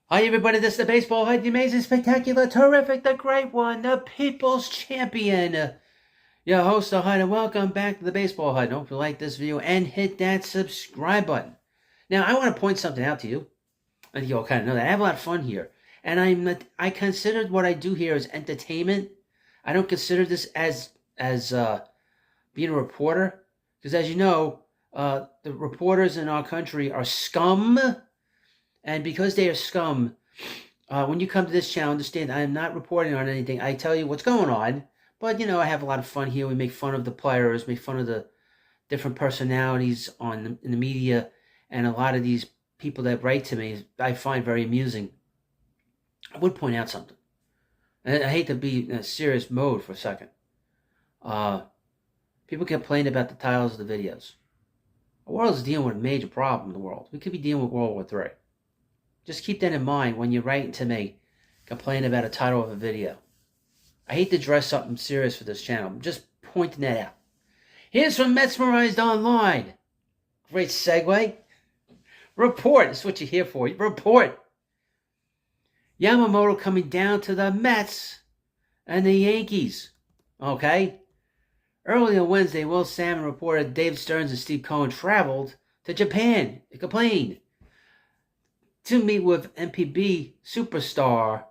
Hi, everybody. This is the Baseball Hut, the amazing, spectacular, terrific, the great one, the people's champion. Your host, the Hut, and welcome back to the Baseball Hut. Hope you like this video and hit that subscribe button. Now, I want to point something out to you. I think you all kind of know that. I have a lot of fun here. And I consider what I do here as entertainment. I don't consider this as being a reporter. Because as you know, the reporters in our country are scum. And because they are scum, when you come to this channel, understand I am not reporting on anything. I tell you what's going on. But, I have a lot of fun here. We make fun of the players, make fun of the different personalities in the media. And a lot of these people that write to me, I find very amusing. I would point out something. And I hate to be in a serious mode for a second. People complain about the titles of the videos. The world is dealing with a major problem in the world. We could be dealing with World War III. Just keep that in mind when you're writing to me, complaining about a title of a video. I hate to dress something serious for this channel. I'm just pointing that out. Here's from Mesmerized Online. Great segue. Report. That's what you're here for. Report. Yamamoto coming down to the Mets and the Yankees. Okay? Early on Wednesday, Will Salmon reported Dave Stearns and Steve Cohen traveled to Japan to complain to meet with MPB superstar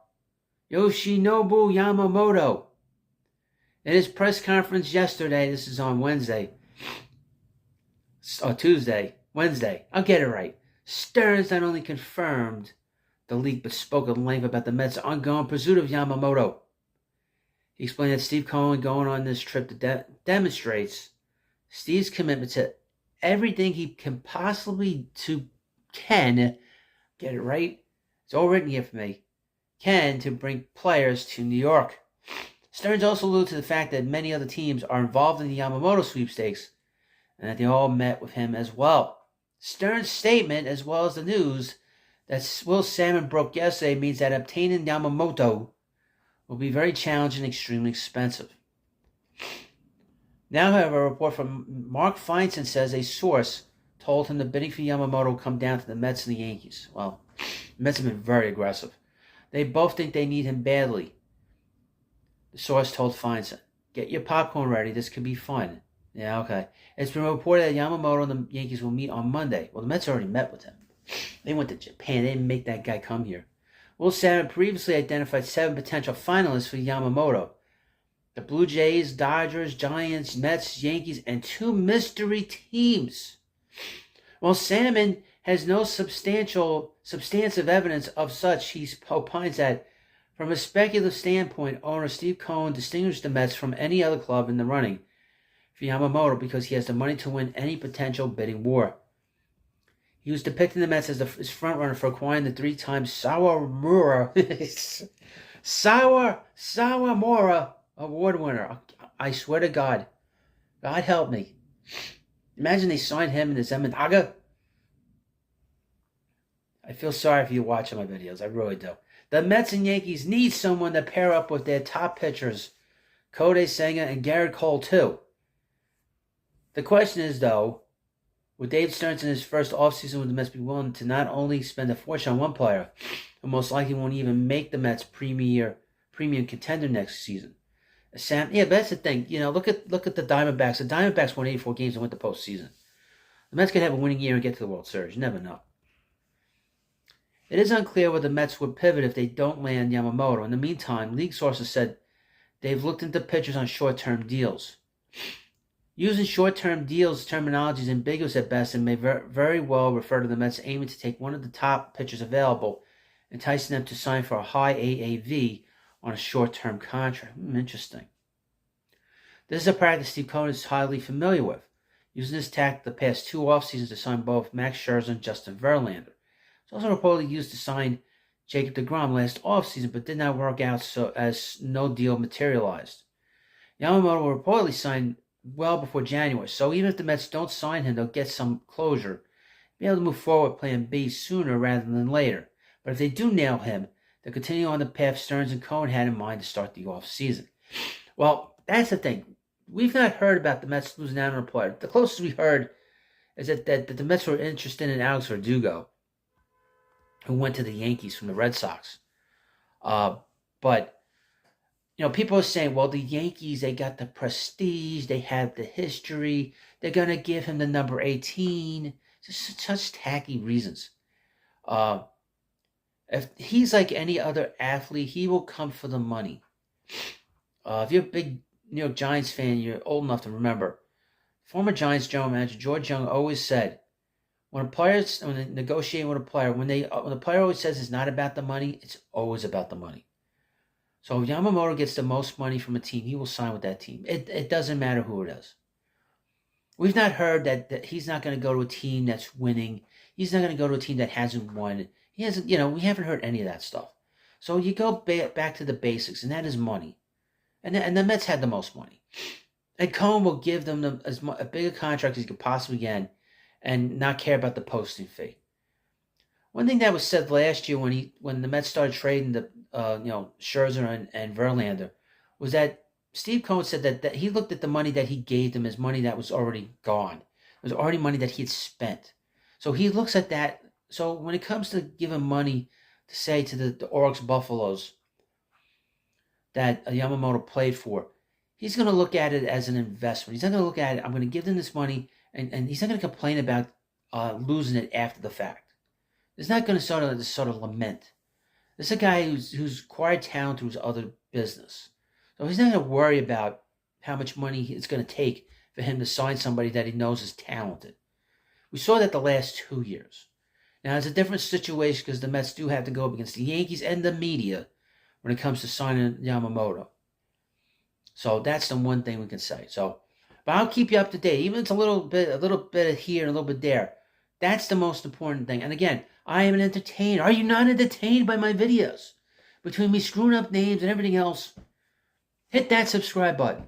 Yoshinobu Yamamoto. In his press conference yesterday, this is on Wednesday, or Tuesday, Wednesday, I'll get it right. Stearns not only confirmed the leak, but spoke at length about the Mets' ongoing pursuit of Yamamoto. He explained that Steve Cohen going on this trip demonstrates Steve's commitment to everything he can possibly get it right? It's all written here for me. To bring players to New York. Stearns also alluded to the fact that many other teams are involved in the Yamamoto sweepstakes and that they all met with him as well. Stearns' statement, as well as the news that Will Salmon broke yesterday, means that obtaining Yamamoto will be very challenging and extremely expensive. Now, however, a report from Mark Feinstein says a source told him the bidding for Yamamoto will come down to the Mets and the Yankees. Well, the Mets have been very aggressive. They both think they need him badly. The source told Feinstein, "Get your popcorn ready. This could be fun." Yeah, okay. It's been reported that Yamamoto and the Yankees will meet on Monday. Well, the Mets already met with him. They went to Japan. They didn't make that guy come here. Will Salmon previously identified 7 potential finalists for Yamamoto. The Blue Jays, Dodgers, Giants, Mets, Yankees, and 2 mystery teams. While Salmon has no substantive evidence of such, he opines that, from a speculative standpoint, owner Steve Cohen distinguished the Mets from any other club in the running for Yamamoto because he has the money to win any potential bidding war. He was depicting the Mets as his frontrunner for acquiring the 3-time Sawamura award winner. I swear to God. God help me. Imagine they signed him in the Zemenaga. I feel sorry for you watching my videos. I really do. The Mets and Yankees need someone to pair up with their top pitchers, Kodai Senga and Garrett Cole, too. The question is, though, would Dave Stearns in his first offseason with the Mets be willing to not only spend a fortune on one player, who most likely won't even make the Mets premium contender next season? But that's the thing. Look at the Diamondbacks. The Diamondbacks won 84 games and went to postseason. The Mets could have a winning year and get to the World Series. You never know. It is unclear whether the Mets would pivot if they don't land Yamamoto. In the meantime, league sources said they've looked into pitchers on short-term deals. Using short-term deals terminology is ambiguous at best and may very well refer to the Mets aiming to take one of the top pitchers available, enticing them to sign for a high AAV on a short-term contract. Interesting. This is a practice Steve Cohen is highly familiar with, using this tactic the past 2 offseasons to sign both Max Scherzer and Justin Verlander. It's also reportedly used to sign Jacob deGrom last offseason, but did not work out as no deal materialized. Yamamoto will reportedly sign well before January, so even if the Mets don't sign him, they'll get some closure, be able to move forward with Plan B sooner rather than later. But if they do nail him, they'll continue on the path Stearns and Cohen had in mind to start the offseason. Well, that's the thing. We've not heard about the Mets losing out on a player. The closest we heard is that the Mets were interested in Alex Verdugo. who went to the Yankees from the Red Sox. But people are saying, well, the Yankees, they got the prestige, they have the history, they're going to give him the number 18. Just such tacky reasons. If he's like any other athlete, he will come for the money. If you're a big New York Giants fan, you're old enough to remember, former Giants general manager George Young always said, when they negotiate with a player, when the player always says it's not about the money, it's always about the money. So if Yamamoto gets the most money from a team, he will sign with that team. It doesn't matter who it is. We've not heard that he's not going to go to a team that's winning. He's not going to go to a team that hasn't won. He hasn't, we haven't heard any of that stuff. So you go back to the basics, and that is money. And the Mets had the most money. And Cohen will give them as a big a contract as he could possibly get and not care about the posting fee. One thing that was said last year when the Mets started trading the Scherzer and Verlander was that Steve Cohen said that he looked at the money that he gave them as money that was already gone. It was already money that he had spent. So he looks at that. So when it comes to giving money to say to the Oryx Buffaloes that Yamamoto played for, he's going to look at it as an investment. He's not going to look at it, I'm going to give them this money, and he's not going to complain about losing it after the fact. He's not going to sort of lament. This is a guy who's acquired talent through his other business. So he's not going to worry about how much money it's going to take for him to sign somebody that he knows is talented. We saw that the last 2 years. Now, it's a different situation because the Mets do have to go up against the Yankees and the media when it comes to signing Yamamoto. So that's the one thing we can say. But I'll keep you up to date. Even if it's a little bit of here and a little bit there. That's the most important thing. And again, I am an entertainer. Are you not entertained by my videos? Between me screwing up names and everything else, hit that subscribe button.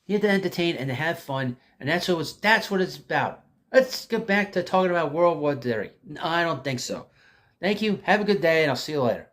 You have to entertain and to have fun, and that's what it's about. Let's get back to talking about World War III. No, I don't think so. Thank you. Have a good day, and I'll see you later.